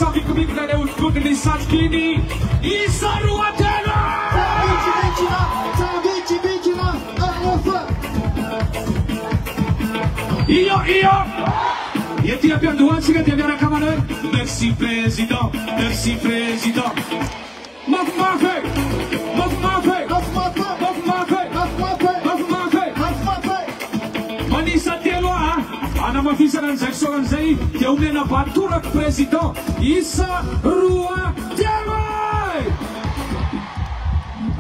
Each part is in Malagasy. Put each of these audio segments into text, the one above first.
sabiku-biku na uskutili satkini Isaruatela Iyo Yeti abbiamo due anziché di avere a camerone Merci président Merci président Mafmafe Manisa Teloa Ana mafisa ng seksual zay Kaya umena baturak président Isaruatela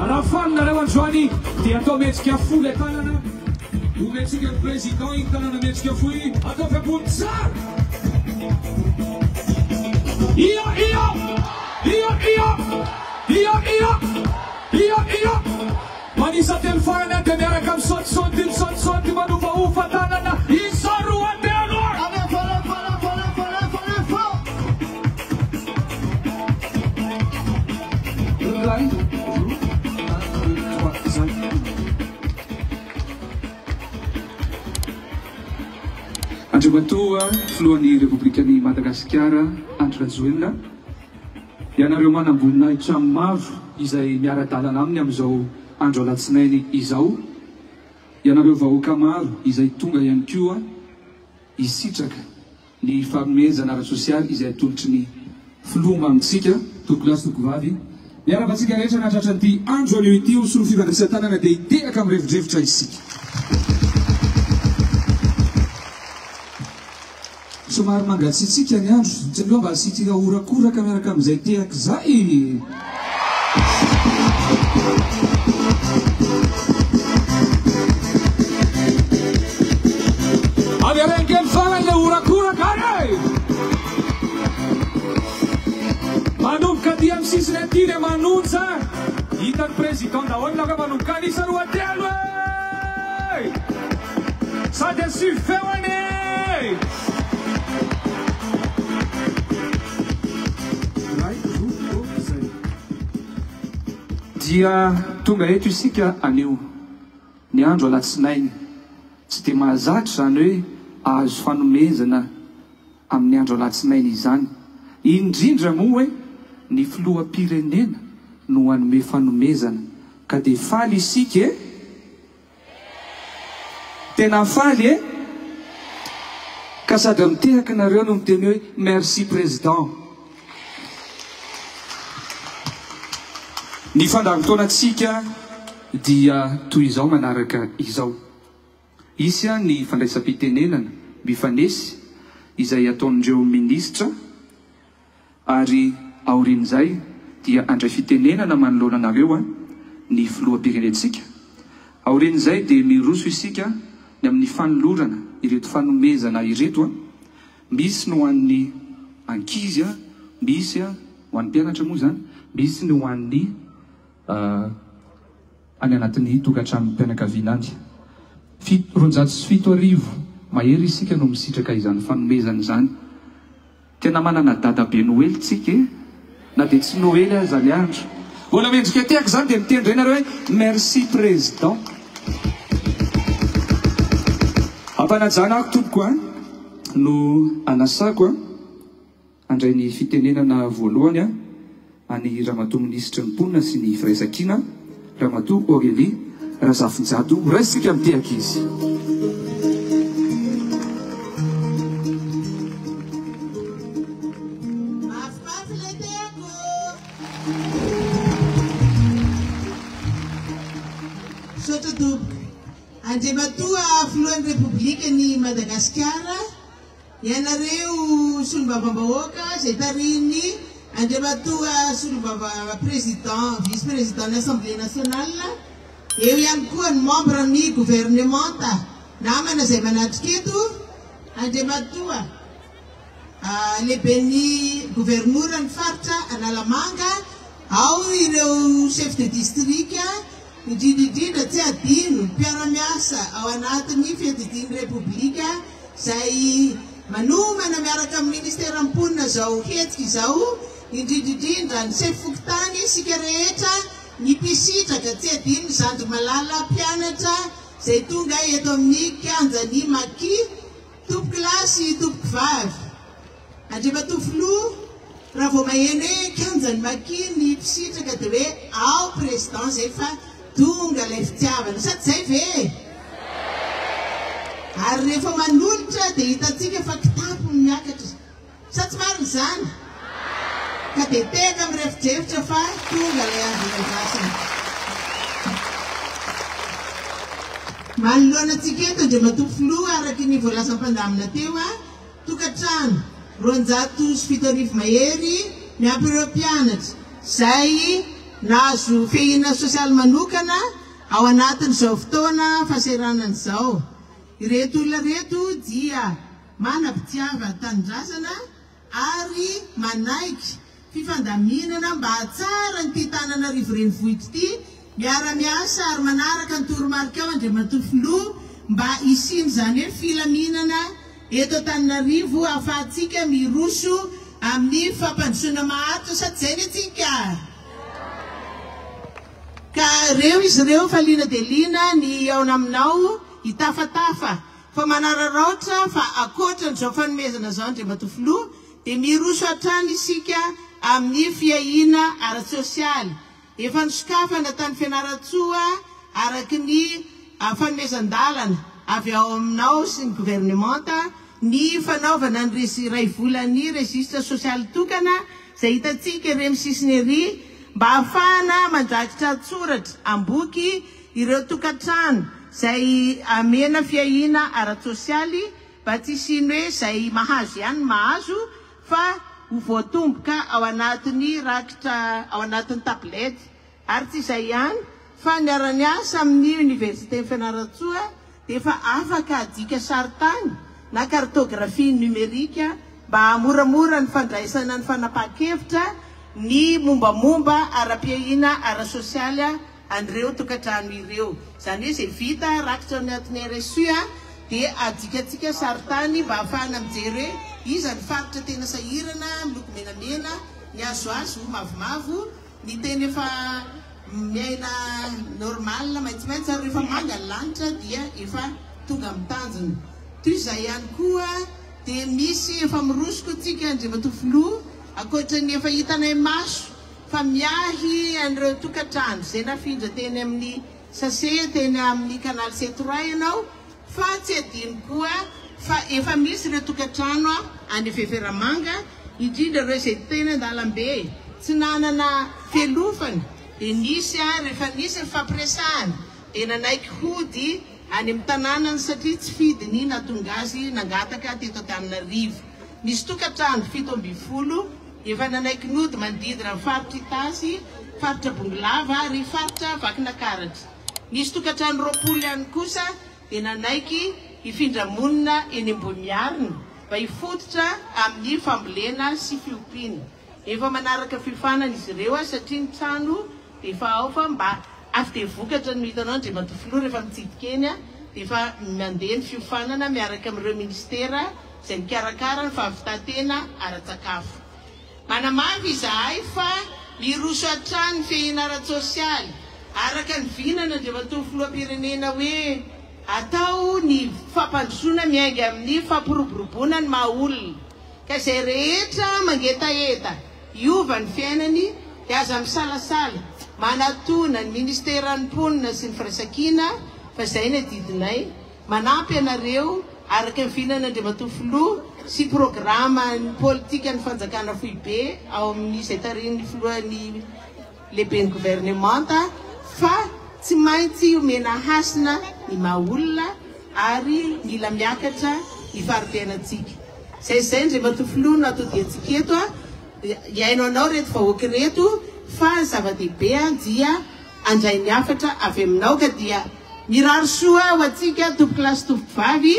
Alla fan na rewan Joani Ti ato metsika fule tanana Umetsika président in tanana metsika fui Ato fe punzar Iyo Manisa telefona natin meron sot manupa-upa tanana Isaruatela Andro Matoa, Floan'ny Republikan'i Madagasikara, Andro Rajoelina. Ianareo manamboninahitra maro izay miara-dalana aminy amin'izao andro alatsinainy izao. Ianareo vahoaka maro izay tonga ihany koa hisitraka ny fanomezana ara-tsosialy izay atolotry ny filoma amintsika tokolasy tokovavy. Miara-batsika rehetra nahatratra an'ity andro anio ity osolo fifandraisan-tanana dia hiteraka amin'ny revidrevitra isika. Somary mangatsitsika ny andro, tsy aloha mba asitsika orakoraka miaraka amin'izay tehaka zay. Avy arenkely farany le orakoraka any! Manomboka aty amin'ny sisiny aty le manonja hitan'ny président daholo ka manomboka ny Isaruatela sady asy feony! Dia tonga eto isika anio ny andro alatsinainy tsy dia mahazatra zany hoe ahazo fanomezana amin'ny andro alatsinainy izany indrindra moa hoe ny filoham-pirenena no hanome fanomezana ka dia faly isika tena faly ka sady mitehaka nareo no miteny hoe merci président. Ny fandaharam-potoanantsika dia toy izao manaraka izao. Isy ny fandraisam-pitenenana mifanesy izay ataon'ireo minisitra ary aorian'izay dia andray fitenenana manoloana anareo ny filoham-pirenentsika. Aorian'izay dia miroso isika ny amin'ny fanolorana ireto fanomezana ireto misy no an'ny ankizy misy ho an'ny mpianatra moa zany misy no an'ny any anatin'ny tokantrano mpianakavianany. 707 mahery isika no misitraka izany fanomezana izany. Tena manana dadabe Noely tsika na dia tsy Noely aza ny andro. Mbola mendrika tehaka zany dia mitendry nareo hoe merci président. Ampanajana ako tompoko no anasako andray ny fitenenana voalohany any Ramatoa Minisitry ny Mponina sy ny Firaisan-kina Ramatoa Aurélie Razafindrato raisitsika mitehaka izy. Andriamatoa Filohan'ny Republikan'i Madagasikara, ianareo solombavambahoaka izay tariny Andriamatoa solombava président, vice-président de l'Assemblée nationale, eo ihany koa ny membre ny gouvernementa namana izay manatrika eto, Andriamatoa lehiben'ny gouverneur ny faritra Analamanga, ao ireo chef de district indrindrindrindra tsy adino mpiara-miasa ao anatin'ny fiadidian'ny Repoblika izay manomana miaraka amin'ny ministera am-ponina zao hetsika izao, indrindrindrindra ny chef fokontany isika rehetra ny mpisitraka tsy adino ny zandry malala mpianatra izay tonga eto amin'ny kianjany Maki, tompo kilasy, tompo vavy. Andriamatoa Filoha raha vao maheno hoe kianjany makiny mpisiraka dia hoe ao président zay fa tonga ilay fitiavana sady zay ve ary rehefa manolotra dia hitantsika fa kitapo miakatra sa tsy marina izany ka dia tena mirefitrefitra fa tonga ilay azonavasana manoloana antsika eto ndre matompo filoha araky ny voalasam-pandamina teo a tokantrano 250 mahery miampy ireo mpianatra zay nahazo fehina sosialy manokana ao anatin'izao fotoana fahaseranana izao ireto olona reto dia manam-pitiava tanindrazana ary manaiky fifandaminana mba hatsara nyity tananarivo renivohitra ity miara-miasa ary manaraka ny toromarika ao Andriamatoa filoha mba isiny zany hoe filaminana eto Antananarivo ahafahantsika miroso amin'ny fampandrosoana maharitra sady zay ny atsika ka reo izy ireo fa liana dia liana ny ao aminao hitafatafa fa manararaotra fa akoatran'izao fanomezana zao Andriamatoa filoha dia miroso hatrany isika amin'ny fiahina ara-tsosialy efa nisokafana tany fianaratsoa araky ny fanomezan-dalana avy ao aminao sy ny gouvernementa ny fanaovana ny ray volany registre sosialy tokana zay hitantsika ireo misisiny ery mba ahafahana mandrakitra tsoratra amboky ireo tokantrano zay amena fiahina ara-tsosialy mba tsy isiny hoe zay mahazo ihany mahazo fa ho voatomboka ao anatin'ny rakitra ao anatin'ny tablety ary tsy izay ihany fa niara-ny asa amin'ny université fianaratsoa dia efa afaka adika saritany na cartographie numérika mba hamoramora ny fandraisana ny fanapahan-kevitra ny mombamomba ara-piahina ara-sosialy an'ireo tokantrano ireo zany hoe zay vita rakitra anatin'ny RSU dia adikatsika saritany mba ahafahana mijery hoe iza ny faritra tena sahirana miloko menamena ny azoazo mavomavo ny tena efa miaina normal maitsomaitso ary rehefa manga ny lanitra dia efa tonga amin'ny tanjona toy izay ihany koa dia misy efa mirosoko tsika Andriamatoa filoha akoatran'ny efa hitanay maso fa miahy an'ireo tokantrano zay nafindra teny amin'ny sase teny amin'ny canal C3 ianao fa tsy adino koa fa efa misy ireo tokantrano any Veveramanga indrindra ireo izay teny an-dalambe tsy nanana felofana dia nisy rehefa nisy ny fampiresahana dia nanaiky hody any amin'ny tanànany satria tsy fidiny natonga azy nangataka teto Antananarivo nisy tokantrano 70 efa nanaiky nody mandidina ny faritra Itasy faritra Bongolava ary faritra Vakinakaratra nisy tokantrano 20 ihany kosa dia nanaiky hifindramonina eny ambony mba hifototra amin'ny fambolena sy fiompiana efa manaraka fifanana izy ireo satria ny trano efa ao fa mba afaka dia vokatra no hitanao Andriamatoa filoha rehefa mitsidika eny dia efa mandeha ny fiofanana miaraka amin'ireo ministera izay mikarakara ny fahavitantena ara-tsakafo manamavy izahay fa miroso hatrany ny fiahina ara-tsosialy araka ny vinana Andriamatoa filoham-pirenena hoe atao ny fampandrosoana miainga amin'ny fampiroboroboana ny maha-olona ka izay rehetra mangetaeta iova ny fiainany dia aza misalasala manatona ny ministera-ny mponina sy ny firaisan-kina fa izay ny adidinay manampy ianareo araka ny vinana Andriamatoa filoha sy programa ny politika ny fanjakana foibe ao amin'izay tarin'ny filohan'ny lehibe ny gouvernementa fa tsy maintsy omena hasina ny maha-olona ary mila miakatra hifarimpiainantsika zay Andriamatoa filoha natodiantsika eto iaino anao reto vahoaka reto fa ny zava-dehibe dia andray ny afatra avy aminao ka dia mirary soa ho atsika tompokilasy tompokivavy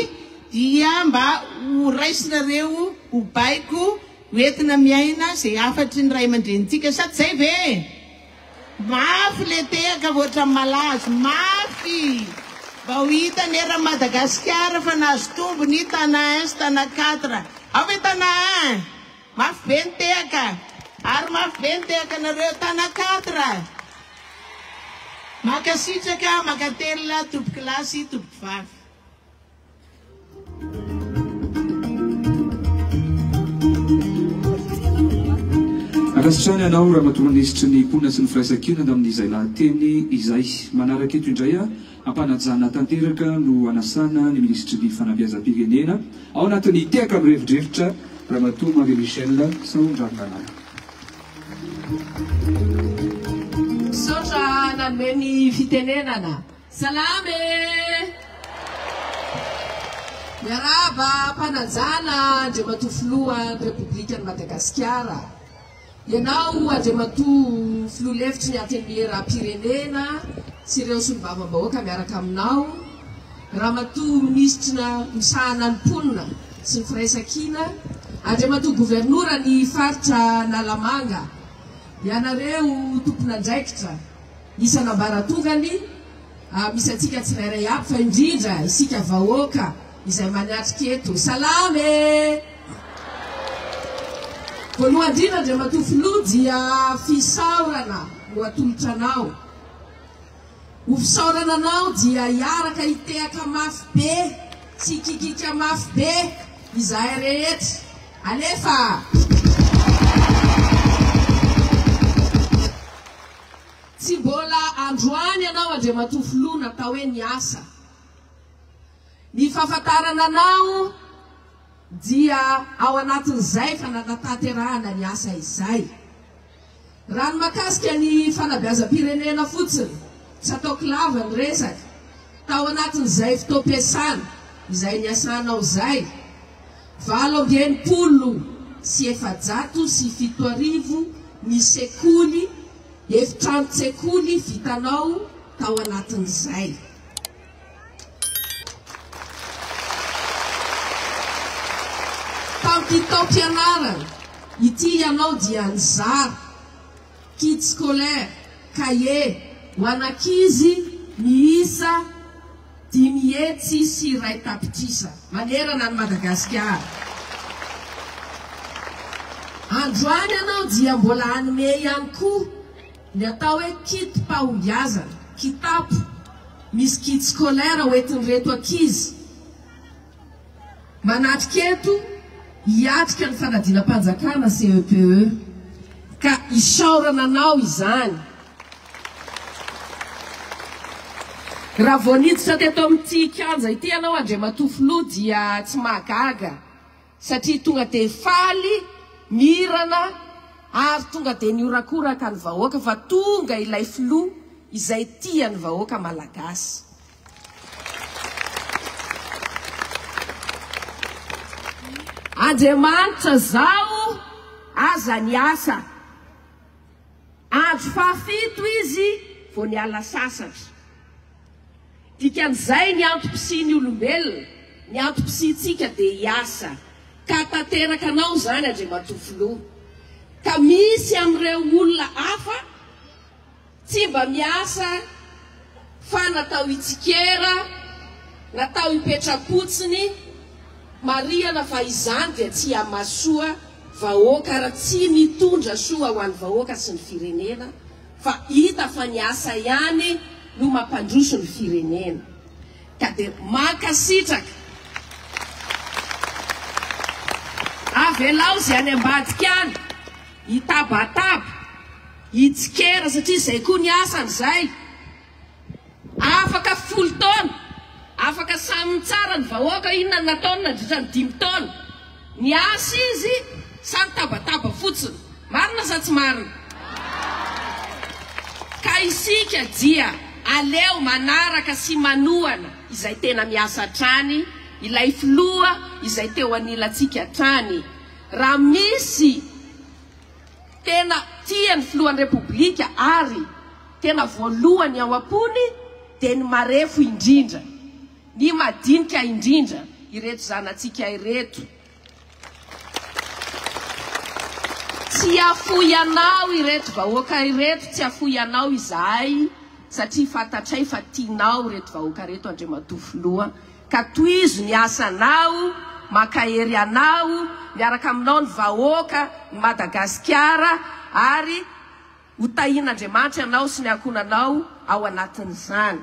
dia mba ho raisinareo ho baiko hoentina miaina zay afatry ny ray aman-drenitsika sady zay ve mafy le tehaka voatra malazo mafy mba ho hita ny era Madagasikara fa nahazo tombony tana 1 sy tana 4 ao ve tana 1 mafy be ny tehaka ary mafy be ny tehaka nareo tana 4 makasitraka makatelona tompokilasy tompokivavy Arasitrany anao raha matomanisitry ny mponina sy ny firaisan-kina amin'izay lahateny izay manaraka eto indray ampanajana tanteraka no anasana ny ministry ny fanabeazam-pirenena ao anatin'ny teka mirevidrevitra raha matoa Marie Michel Saondranana. Misaotra nanome ny fitenenana. Salame! Miaraba mpanajana Andriamatoa Filoha Republikan'i Madagasikara. Ianao Andriamatoa Filoha lefitry ny antenimieram-pirenena sy ireo solombavam-bahoaka miaraka aminao. Ramatoa ministra misahana ny mponina sy ny firaisan-kina. Andriamatoa gouvernoura ny faritra Nalamanga. Ianareo tompon'andraikitra isan'ambaratongany misy antsika tsirairay aby fa indrindra isika vahoaka izay maniatrika eto. Salame! Voalohany indrindra Andriamatoa Filoha dia fisaorana no atolotra anao. Ho fisaorana anao dia hiaraka hitehaka mafy be sy kikika mafy be izahay rehetra. Alefa! Tsy mbola androany ianao Andriamatoa Filoha natao hoe niasa. Ny fahafantarana anao dia ao anatin'izay fananatanterahana ny asa izay. Raha ny makasika ny fanabeazam-pirenena fotsiny, tsy ataoko lava ny resaka. Tao anatin'izay fotoam-piasana izay niasanao izay 8,707 ny sekoly, efitrano sekoly vitanao tao anatin'izay. Tamin'ity taom-pianarana ity ianao dia nizara kit scolaire, cahier ho an'ankizy miisa 5 hetsy sy 2 tapitrisa manerana ny Madagasikara. Androany ianao dia mbola hanome ihany koa ny atao hoe kit pahombiazana, kitapo misy kit scolaire hoentin'ireto ankizy. Manatrika eto hiatrika ny fanadinam-panjakana CEPE ka isaorana anao izany. Raha voaniditra teto amin'ity kianja ity ianao Andriamatoa Filoha dia tsy mahagaga satria tonga dia faly mirana ary tonga dia niorakoraka ny vahoaka fa tonga ilay Filoha izay tia ny vahoaka malagasy. Andriamanitra zao aza niasa. Andro fahafito izy vao niala sasatra. Dikan'izay ny antom-pisian'ny olombelona, ny antom-pisiantsika dia hiasa. Ka tanteraka anao zany Andriamatoa Filoha. Ka misy amin'ireo olona hafa tsy mba miasa fa natao hitsikera, natao hipetrapotsiny, marihana fa izany dia tsy hamasoa vahoaka raha tsy mitondra soa ho an'ny vahoaka sy ny firenena, fa hita fa niasa ihany no mampandroso ny firenena. Ka dia mankasitraka avelao zay any ambadika any hitabataba, hitsikera satria izay koa ny asany izay. Afaka 10 taona, afaka samy tsara ny vahoaka inona ny nataony nandritra ny 5 taona. Ny asa izy samy tabataba fotsiny. Marina sa tsy marina? Ka isika dia aleo manaraka sy manohana izay tena miasa trany, ilay Filoha izay teo anilantsika trany. Raha misy tena tia ny Filohan'ny Repoblika ary tena voalohany ao am-pony dia ny marefo indrindra, ny madinika indrindra ireto zanatsika ireto. Tsy afoy anao ireto vahoaka ireto, tsy afoy anao izahay satria fantatray fa tianao ireto vahoaka reto Andriamatoa Filoha. Ka toizo ny asanao, makahery anao, miaraka aminao ny vahoaka ny Madagasikara ary ho tahin'Andriamanitra ianao sy ny ankonanao ao anatin'izany.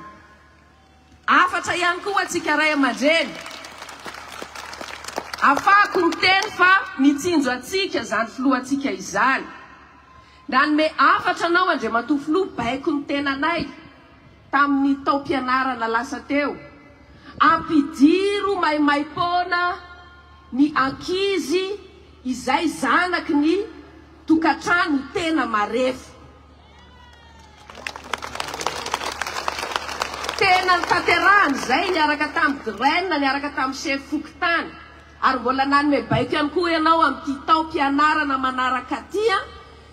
Afatra ihany koa atsika ray aman-dreny. Afako miteny fa mitsinjo atsika zany Filohantsika izany. nanome afatra anao Andriamatofilo baiko ny tenanay tamin'ny tao-pianarana lasa teo ampidiro maimaim-pona ny ankizy izay zanaky ny tokatrano tena marefo tena tanterahany zay niaraka tamin'ny graine niaraka tamin'ny chef Fokotany ary mbola nanome baiko ihany koa ianao amin'ity tao-pianarana manaraka tia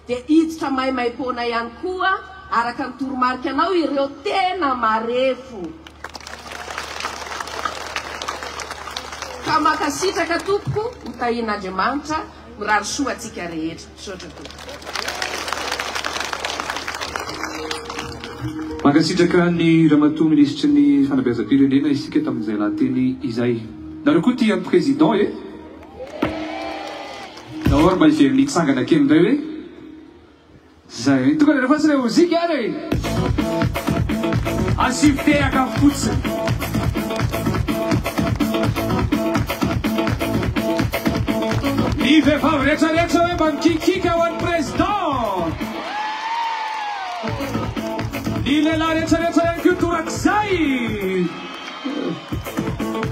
dia hiditra maimaim-pona ihany koa araka ny toromarika anao ireo tena marefo ka makasitraka tompoko mitahin'Andriamanitra mirary soa atsika rehetra sotra tompoko mankasitraka ny ramatoa minisitry ny fanabeazam-pirenena isika tamin'izay lahateny izay nareo koa tia président naora mba iveriny tsangana kely indray hoe zay tonga de rehefa sy le mozika ary asivitehaka fotsiny ny vehivavy rehetrarehetra hoe mba mikikika ho an'ny président ny lehilahy rehetrarehetra ihany ko torak'izay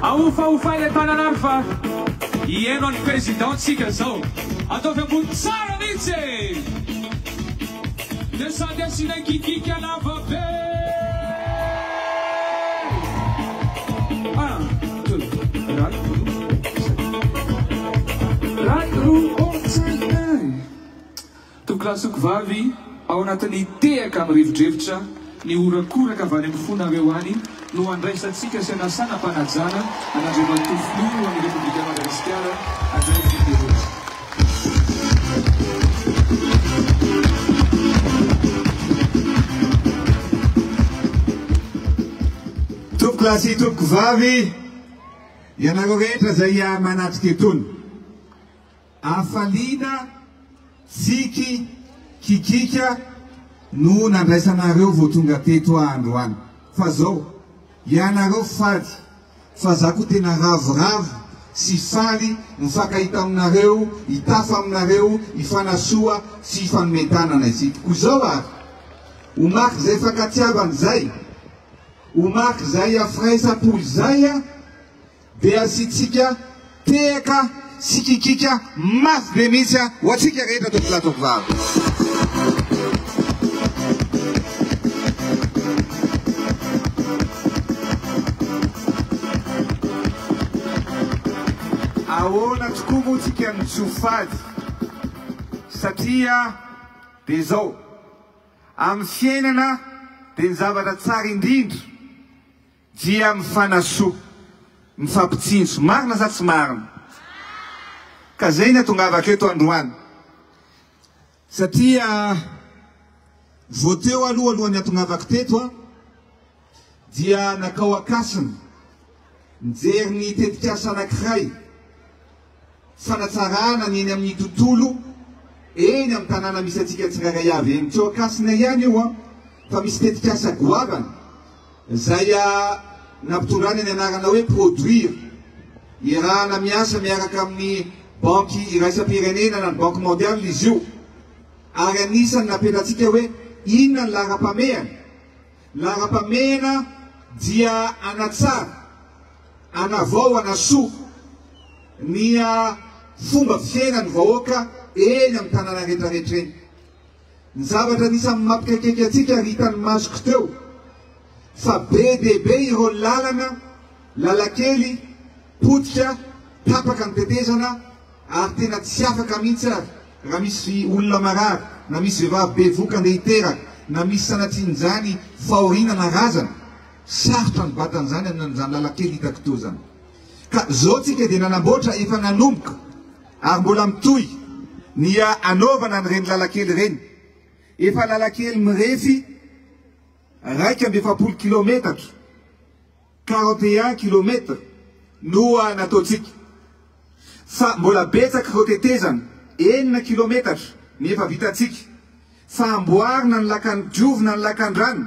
aofaofa ilay tananary fa ieno an'ny président tsika zao ataovy ambony tsara mihitsy desandesina kikika lava be tokolasoko vavy ao anatin'ny tehaka amin'ny rivodrevitra ny orakoraka avy any amin'ny fonareo any no andraisantsika sy anasana mpanajana an'Andriamatofilo amin'ny Repoblika Madagasikara andray fiderozy tompoko lasy tompoko vavy ianareo rehetra zay manatrika etony afaliana tsiky kikika no nandraisanareo vao tonga teto androany fa zao ianareo fady fa za koa tena ravoravo sy faly mifankahita aminareo hitafa aminareo hifanasoa sy hifanomentanana isika ko zao ary omaky zay fankatiavany zay omaky zay afiraisa-polo zay dia asitsika tehaka sy kikika mafy be mihitsy ho atsika rehetra tompolatok vavy ahoana tokoa moa tsika mitsofady satria dia zao amin'ny fiainana dia ny zavatra tsara indrindra dia mifanasoa mifampitsinjo marina sa tsy marina ka zay ny atongavaka eto androany satria vo teo alohan'ny atongavaka teto dia nakao akasiny mijery ny tetikasa anankiray fanatsarana ny eny amin'ny tontolo eny amin'ny tanàna misy atsika tsiraray avy eny teo akasina ihany io fa misy tetikasa goavana zay nampitondrany ny anarana hoe produire irahana miasa miaraka amin'ny banky iraisam-pirenena na ny banque mondiale izy io ary anisany napetratsika hoe inona ny lara-pamehana lara-pamehana dia anatsara anavao anasoa ny fomba fiainany vahoaka eny amin'ny tanàna rehetrarehetra eny ny zavatra anisany mampikaikaiky atsika ary hitany masoko teo fa be debe ireo lalana lalakely potika tapaka ny tetezana ary tena tsy afaka mihitsy ary raha misy olona marary na misy vehivavy be voka andeha hiteraka na misy sanatrin'izany fahorinana razana sarotra ny batan'izany amin'izany lalakely hitako to zany ka zao tsika dia nanamboatra efa nanomboka ary mbola mitoy ny anaovana ny reny lalakely reny efa lalakely mirefy 150 kilometatra 41 kilometra no nataotsika fa mbola betsaka reo tetezana 9 kilometatra nefa vitatsika fa amboarina ny lakany diovina ny lakan-drano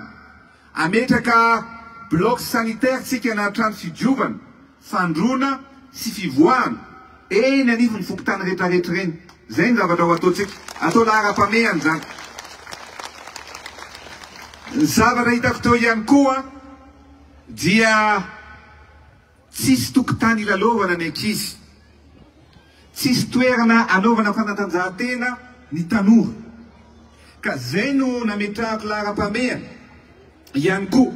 ametraka bloc sanitaire tsika na trano fidiovana fandrona sy fivoahana eny anivony fokotany rehetrarehetra reny zay ny zavatra ho ataotsika atao lara-pamehany zany zavatra hitako teo ihany koa dia tsisy tokotany ilalovana ny ankizy, tsisy toerana anaovana fanatanjahantena ny tanora, ka zay no nametrahako laharam-pameana ihany koa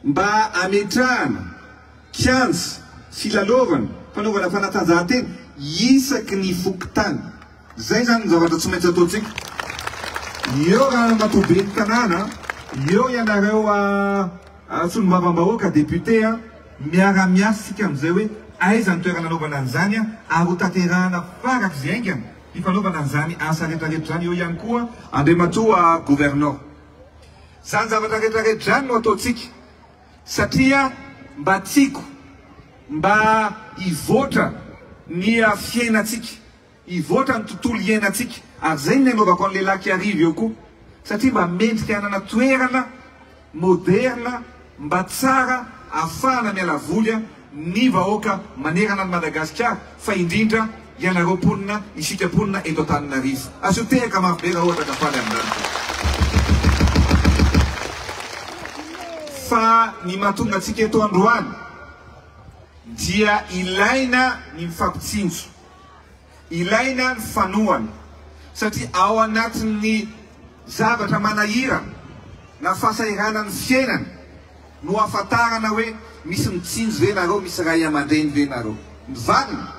mba ametrahana kianja filalovana fanaovana fanatanjahantena isaky ny fokotany. Zay zany ny zavatra tsy maintsy ataontsika. Eo raha matobe ny tanàna, eo ianareo solombavam-bahoaka député miara-miasa sika amizay hoe aiza ny toerana anaovana an'izany ary ho tanterahana farak'izay aingana ny fanaovana an'izany asa rehetrarehetra zany. Eo ihany koa Andriamatoa gouverneur. Zany zavatra rehetrarehetra zany no ataontsika satria mba tsiko mba hivoatra ny fiainantsika, hivoatra ny tontolo iainantsika, ary zay ny anaovako an'le laky arivo eo koa satria mba mendrika hanana toerana moderna mba tsara ahafahana miala voly ny vahoaka manerana ny Madagasikara, fa indrindra ianareo mponina isika mponina eto Antananarivo. Azo tehaka marobe raha ohatra ka faly amin'izany. Fa ny mahatonga antsika eto androany dia ilaina ny mifampitsinjo, ilaina ny fanohana, satria ao anatin'ny zavatra manahira na fahasairana ny fiainana no ahafantarana hoe misy mitsinjo ve nareo, misy ray aman-dreny ve nareo. Mivanina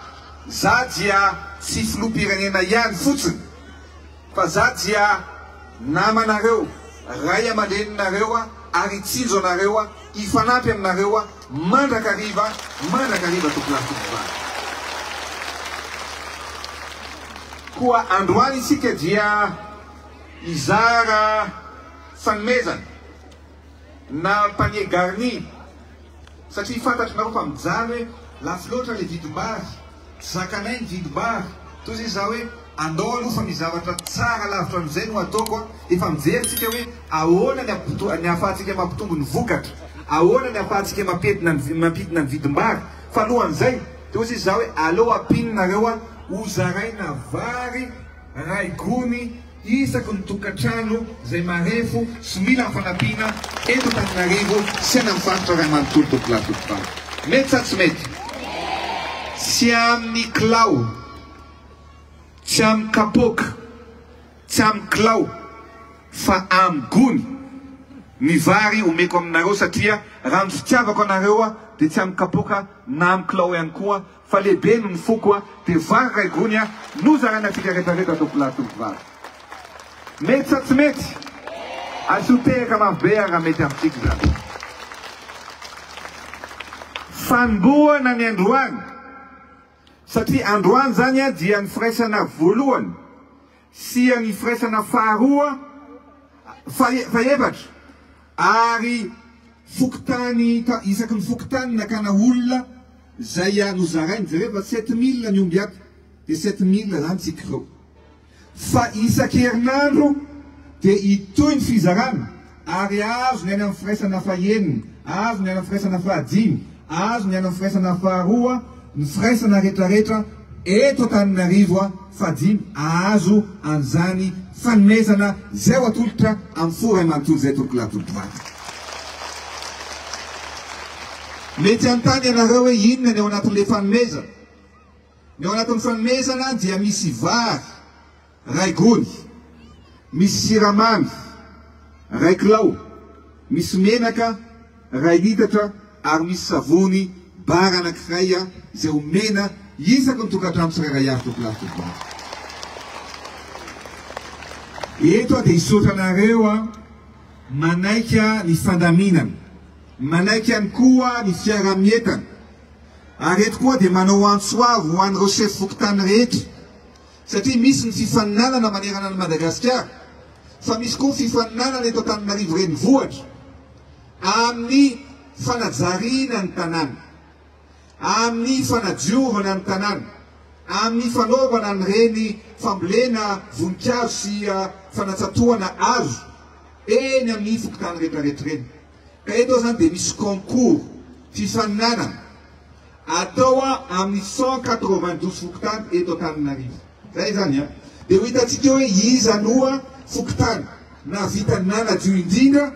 za dia tsy filoham-pirenena ihany fotsiny, fa za dia namanareo, ray aman-dreninareo ary itsinjo anareo, ifanampy aminareo mandrakariva tokolatokova. Koa androany isika dia izara fanomezana na panier garni, satria fantatrinareo fa mijanona hoe lafo loatra le vidim-bary, zakanay ny vidim-bary, toy zay za hoe andao aloha fa mizavatra tsara lavitra amizay no ataoko, efa mijerytsika hoe ahoana ny ahafahantsika mampitombo ny vokatra, ahoana ny ahafahantsika mampidina ny vidim-bary. Fa alohan'izay toy zay za hoe aleo ampininareo hozaraina vary ray gony isaky ny tokantrano zay marefo sy mila fanampiana eto Antananarivo sy any amin'ny faritra ray manontolo tokolatokova. Mety sa tsy mety? Tsy amin'ny kilao, tsy amin'ny kapoka, tsy amin'ny kilao, fa amin'ny gony ny vary omeko aminareo, satria raha ny fitiavako anareo dia tsy amin'ny kapoka na amin'ny kilao ihany koa, fa lehibe no ny foko dia vary ray gony no zaraina fikaretareta tokolatokova. Mety sa tsy mety? Azo tehaka marobe raha mety amintsika zany. Fanombohana ny androany, satria androany zany dia ny firaisana voalohany sy ny firaisana faharoa faefatra ary fokotany isaky ny fokotany nakana olona zay nozarainy jereva 7000 ny omby ato dia 7000 zany tsika ireo. Fa isan-kerinandro dia itoy ny fizarana ary azo ny any amin'ny firaisana fahenina, azo ny any amin'ny firaisana fahadimy, azo ny any amin'ny firaisana faharoa, ny firaisana rehetrarehetra eto Antananarivo fadimy azo an'izany fanomezana zay ho atolotra amin'ny fo ray manontolo zay tokolatokova. Mety antany ianareo hoe inona ny ao anatin'ilay fanomezana. Ny ao anatin'ny fanomezana dia misy vary ray gony, misy siramamy ray kilao, misy menaka ray litatra ary misy savony bara anankiray zay omena isaky ny tokantrano tsirairay avy tokolatokova. Eto dia hisotra anareo manaika ny fandaminana, manaika ihany koa ny fiara-mietana, ary eto koa dia manao antsoavo ho an'ireo chef fokotany rehetra, satria misy ny fifaninanana manerana ny Madagasikara, fa misy koa fifaninanana eto Antananarivo renivohitra amin'ny fanajariana ny tanàna, amin'ny fanadiovana ny tanàna, amin'ny fanaovana ny reny fambolena voninkazo sy fanatsatoana azo eny amin'ny fokotany rehetrarehetra reny. Ka eto zany dia misy concours fifaninanana atao amin'ny 192 fokotany eto Antananarivo. Zay zany dia ho hitantsika hoe iza aloha fokotany navita nanadio indrindra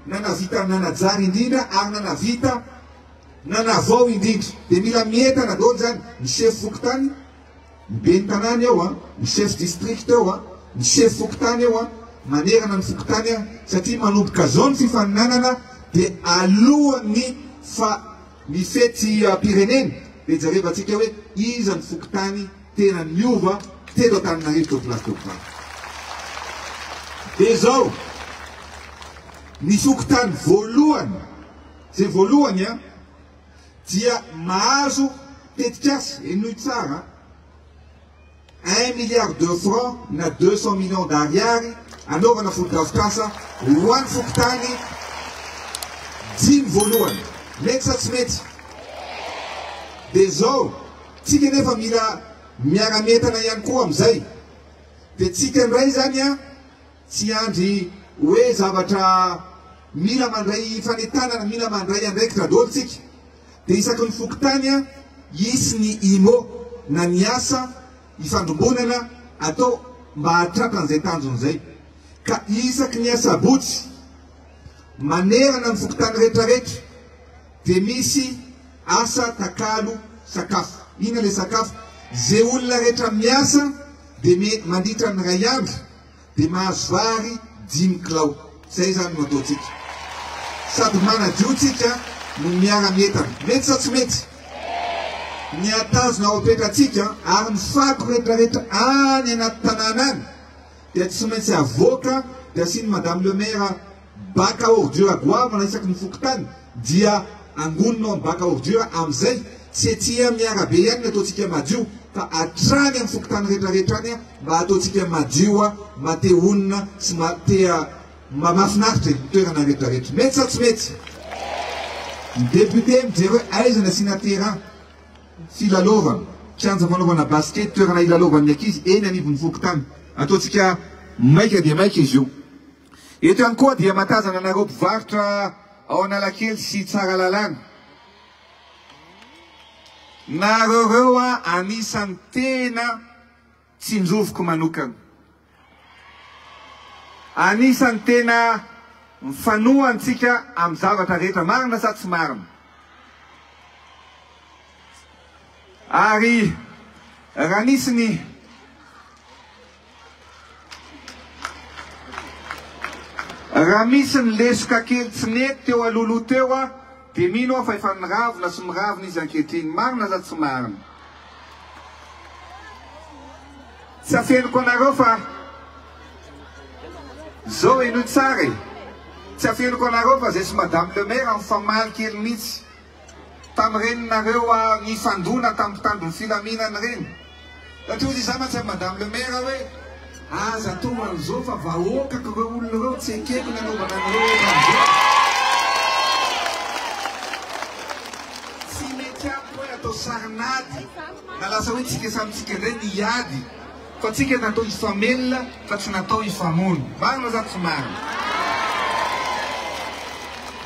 na navita nanajary indrindra ary na navita nanavao indrindra dia mila mientana daholo zany ny chef fokotany ny ben'ny tanàna eo a ny chef district eo a ny chef fokotany eo a manerana ny fokotany a satria manomboka zao ny fifaninanana dia alohan'ny ny fety pireneny dia jarevantsika hoe iza ny fokotany tena miova teto Antananarivo toplastokoa dia zao ny fokotany voalohany zay voalohany a dia mahazo tetikasa enoy tsara 1 milliard de francs na 200 millions d'ariary anaovana fotodrafitrasa ho an'ny fokotany 10 voalohany mety sa tsy mety dia zao tsika nefa mila miara-metana ihany koa amizay dia tsika ndray zany a tsy andry hoe zavatra mila mandray fanentanana mila mandray andraikitra daholo tsika dia isaky ny fokotany a isy ny imo na ny asa ifandrombonana atao mba hatratra an'izay tanjony zay ka isaky ny asabotsy manerana ny fokotany rehetrarehetra dia misy asa takalo sakafo ina le sakafo zay olona rehetra miasa dia mandritra ny ray andro dia mahazo vary 10 kilao zay zany no ataotsika sady manadio tsika no miara-mientana mety sa tsy mety ny atazona ao apetratsika ary ny fako rehetrarehetra any anaty tanàna any dia tsy maintsy avoaka dia asiny madame le maire baka ordure goavana isaky ny fokotany dia angononao ny baka ordure amizay tsy etsia miarabe ihany ny ataotsika madio fa atrany amin'ny fokotany rehetrarehetra any a mba ataotsika madio a mate onina sy matea mafinaritra ny toerana rehetrarehetra mety sa tsy mety ny député mijery hoe aizana asina terrain filalovana kianja fanaovana basket toerana ilalovan'ny ankizy eny anivon'ny fokotany ataotsika maika dia maika izy io eto ihany koa dia matazana anareo mpivarotra ao Analakely sy Tsaralalàna nareo a anisan'ny tena tsinjovoko manokana anisan'ny tena mifanohantsika amin'ny zavatra rehetra marina sa tsy marina ary raha misy ny lesoka kely tsy nety teo aloloha teo a dia mino aho fa efa niravona sy miravona izy ankehitriny marina sa tsy marina tsy afeniko anareo fa zao enoy tsara e tsy afeniko anareo fa zay sy madame le maire mifamaly kely mihitsy tamin'ireny nareo nifandona tamin'ny mpitandron'ny filaminana reny satria ozy za mantsy madame le maire hoe aza atao an'izao fa vahoakako reo olona reo tsy ekeko nanaovana anareo tsy mety amiko hoe atao sarinady na lasa hoe tsika samitsika indray niady fa tsika natao ifamelona fa tsy natao ifamono marina za tsy marina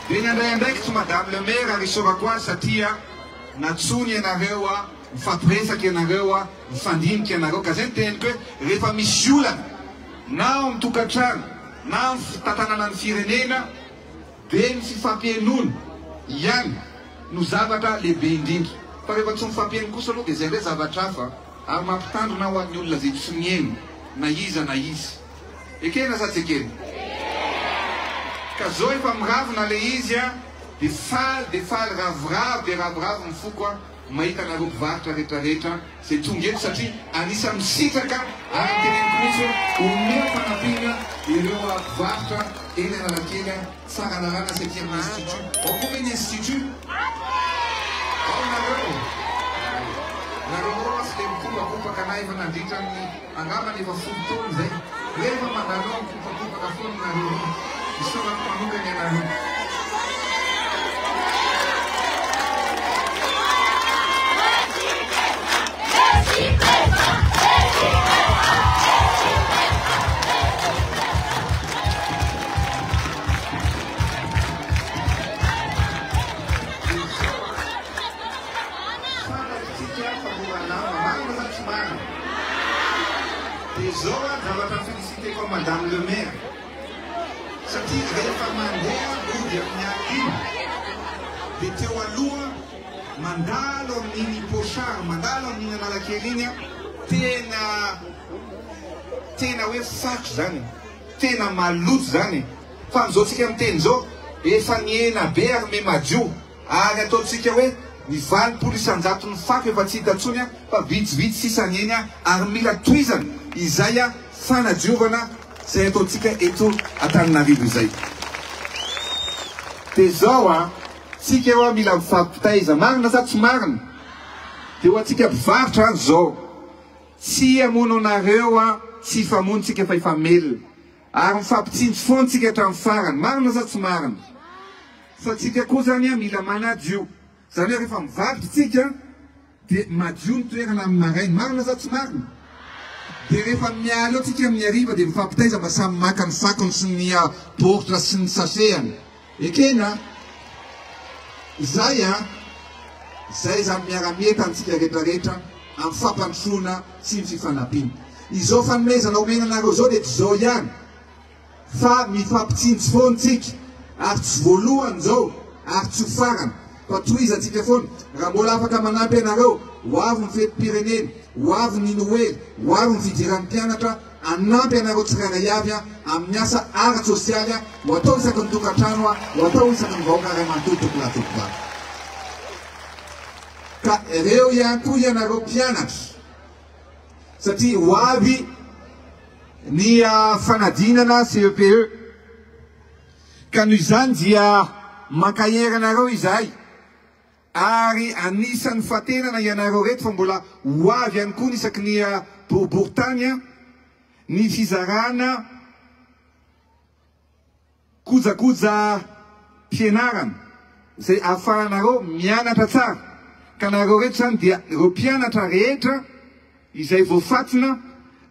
dia ny andrayandraiky tsy madame le maire ary sorako azy satria natsony ianareo a mifampiresaky ianareo a mifandiniky ianareo ka zay ny teniko hoe rehefa misy olana na ao amin'ny tokantrano na amin'ny tantanana ny firenena dia ny fifampienono ihany no zavatra lehibe indrindra fa rehefa tsy mifampieno kosa aloha dia zay ndray zavatra hafa ary mampitandrona ho an'ny olona zay tsy mieno na iza na izy ekena sa tsy ekena ka zao efa miravina le izy a dia faly ravoravo dia ravoravo mifoko a mahita nareo mpivarotra rehetrarehetra zay tonga eto satria anisa misitraka ary nyteneniko mihitsy hoe omea fanampiana ireo mpivarotra eny Analakely Tsaralalàna satria institut ao koa ny institut ao nareo asy le mikopakopaka na efa nandritra ny angambany efa folo taona zay rehefa mandanao mikopakopaka foana nareo isorako manokany anareo Madame le maire satria rehefa mandeha ovy amin'ny iny dia teo aloha mandalo amin'iny pochard mandalo amin'iny analakely iny tena hoe faky zany tena maloto zany fa am'izao tsika miteny zao efa niena be arme madio ary ataotsika hoe ny 20 isan-jato ny fako efa tsy hita ntsony fa vitsivitsy sisany eny ary mila toizana izay fanadiovana zay ataotsika eto Antananarivo izay dia zao tsika eo mila mifampitaiza marina sa tsy marina dia ho atsika mpivarotra zao tsy hamono anareo tsy famonontsika fa ifamelona ary mifampitsinjo foantsika hatramin'ny farany marina sa tsy marina fa tsika koa zany mila manadio zany hoe rehefa mivarotra tsika dia madio ny toerana amin'ny marainy marina sa tsy marina dia rehefa miala eo tsika amin'ny hariva dia mifampitaiza mba samy maka ny fakony sy ny portra sy ny sasehany ekena zay zany miara-mieta antsika rehetrarehetra amin'ny fampandrosoana sy ny fifanampiana izao fanomezana omena anareo zao dia tsy zao ihany fa mifampitsinjo foantsika ary tsy voalohany zao ary tsy farany fa toizantsika foana raha mbola afaka manampy anareo ho avy ny fetim-pirenena ho avy ny noely ho avy ny fidiran'ny mpianatra anampy anareo tsirairay avy amin'ny asa ara-tsosialy ho atao isaky ny tokantrano ho atao isaky ny vahoaka ray manontolo latokobary ka ireo ihany koa ianareo mpianatra satria ho avy ny fanadinana CEPE ka noho izany dia mankahery anareo izahay ary anisan'ny fahatenana ianareo reto fa mbola ho avy ihany koa nisaky ny boriboritany ny fizarana kojakoja mpianarana zay ahafahanareo mianatra tsara ka nareo reto zany dia ireo mpianatra rehetra izay voafatina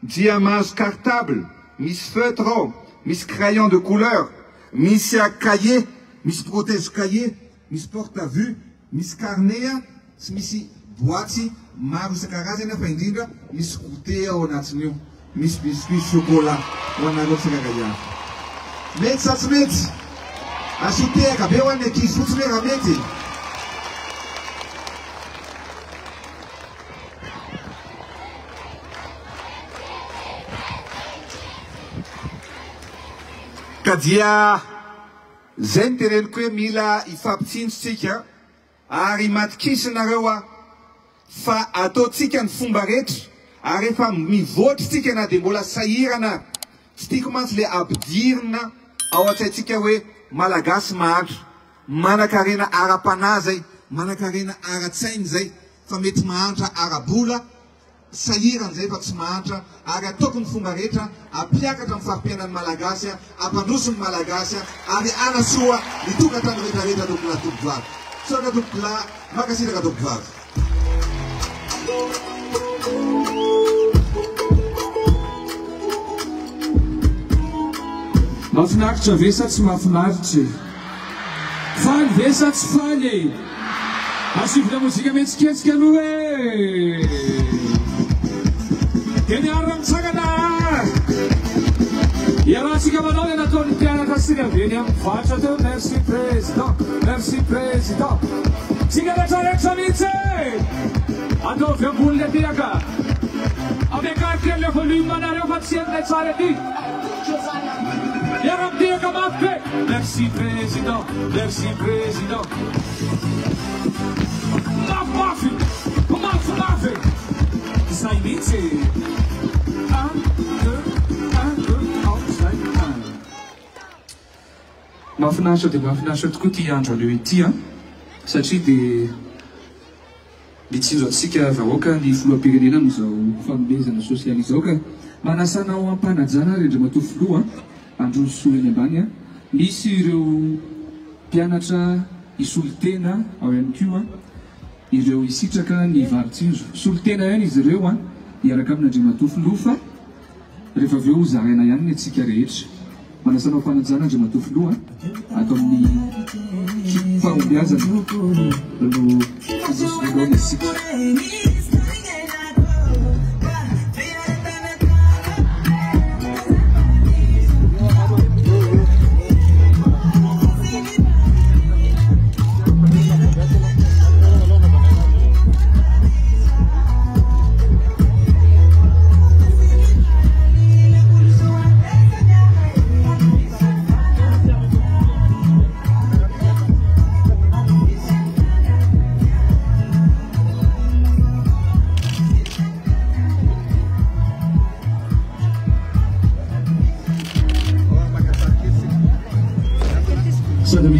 dia mahazo cartable misy feutre ao misy crayon de couleur misy cahier misy protège cahier misy porte à vue misy carnet sy misy boaty maro isan-karazany fa indrindra misy goûter ao anatin'io misy biscuit chocolat ho anareo tsirairay mety sa tsy mety asoteka be ho an'ny ankizy fotsiny hoe raha mety ka dia zay ny teneniko hoe mila ifampitsinjotsika ary matikisinareo fa ataotsika ny fomba rehetra ary efa mivoatritsika na dia mbola sahirana tsy tiako mantsy le ampidirina ao an-tsaintsika hoe malagasy mahantra manan-karena ara-panahy zay manan-karena ara-tsainy zay fa mety mahantra ara-bola sahirana zay fa tsy mahantra ary ataoko ny fomba rehetra ampiakatra amin'ny fahampiainan'ny malagasy ampandrosony malagasy ary anasoa ny tokantrano rehetrarehetra tokola tokovavy soka tokola makasiraka tokovavy mahafinaritra ve sa tsy mahafinaritra faly ve sa tsy faly asivona mozika metsiketsika aloha e teny ara-mitsangana iarahantsika manao ny nataon'ny mpianatra sy aveny amin'ny vatra teo merci président tsika retraretra mihitsy ataovy ambony le tiaka amekarikely le volume anareo fa tsy aminay tsara ety iara-mitiaka mafy be merci président mafy zay mihitsy mahafinaritra dia mahafinaritra tokoa ty andro aleo ity satria dia mitsinjo atsika vahoaka ny filoham-pirenena amin'izao fanomezana sosialy izao ka manasana ao ampanajana rendry matofoloha andro soa eny ambany misy ireo mpianatra isolotena ao ihany koa ireo isitraka ny varitsinjo solotena ihany izy ireo hiaraka amin'Andriamatofoloha fa rehefa avy eo zaraina ihany ny atsika rehetra manasana ao fanajana Andriamatofoloha atao amin'ny fahombiazana no fizosolona isika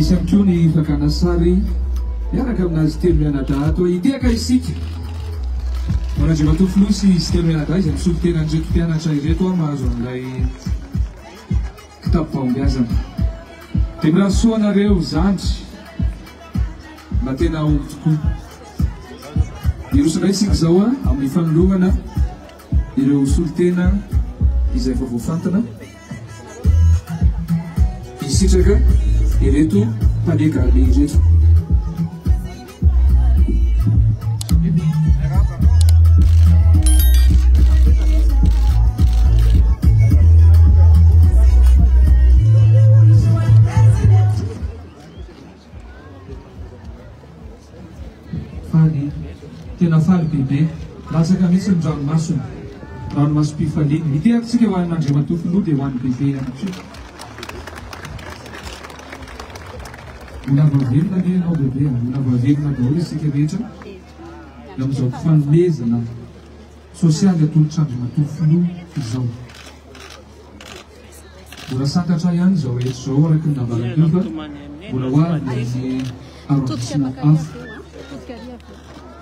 misy ihany koa ny fakana sary miaraka aminazy telo mianadahy toa hitiaka isika manaje matofilo sy izy telo mianadahy izay misolo tena andreto mpianatra ireto a mahazo an'ilay kitapo fahombiazana dia mirasoa anareo zandry mba tena omby tokoa irosondray isika zao a amin'ny fanolorana ireo solotena izay efa voafantana isitraka ireto mpanegale ireto faly tena faly bebe lasaka mihitsy ny ranomasony ranomasom-pifaliana itiatsika ho an'Andriamatofilo dia ho an'ny bebe ihany koa mbola vavelona anie ianao bebe mbola vavelona daholo isika rehetra amin'izao fanomezana sosialy atolotr'Andriamatofilo izao mbola santatra ihany izao rehetra izao araka ny navaradova mbola ho avy ny arrondissement hafa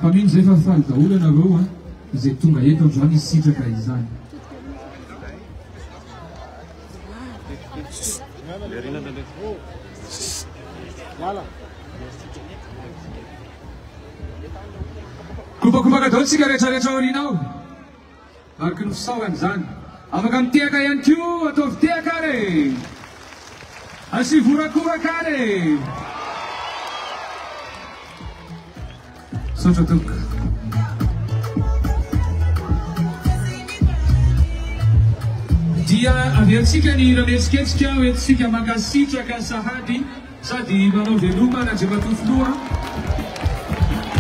fa mino izay fa faly daholo ianareo a izay tonga eto androany isitraka izany kopakompaka daholo tsika rehetrarehetra ao arinao mariky ny fisaoany zany afaka mitiaka ihany ko ataovy tiaka re asy vorakoraka re sotra toka dia aveantsika ny ranetsiketsika hoentsika mankasitraka sahady sady manao veloma n'Andriamatofilo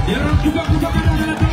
dia kopakopaka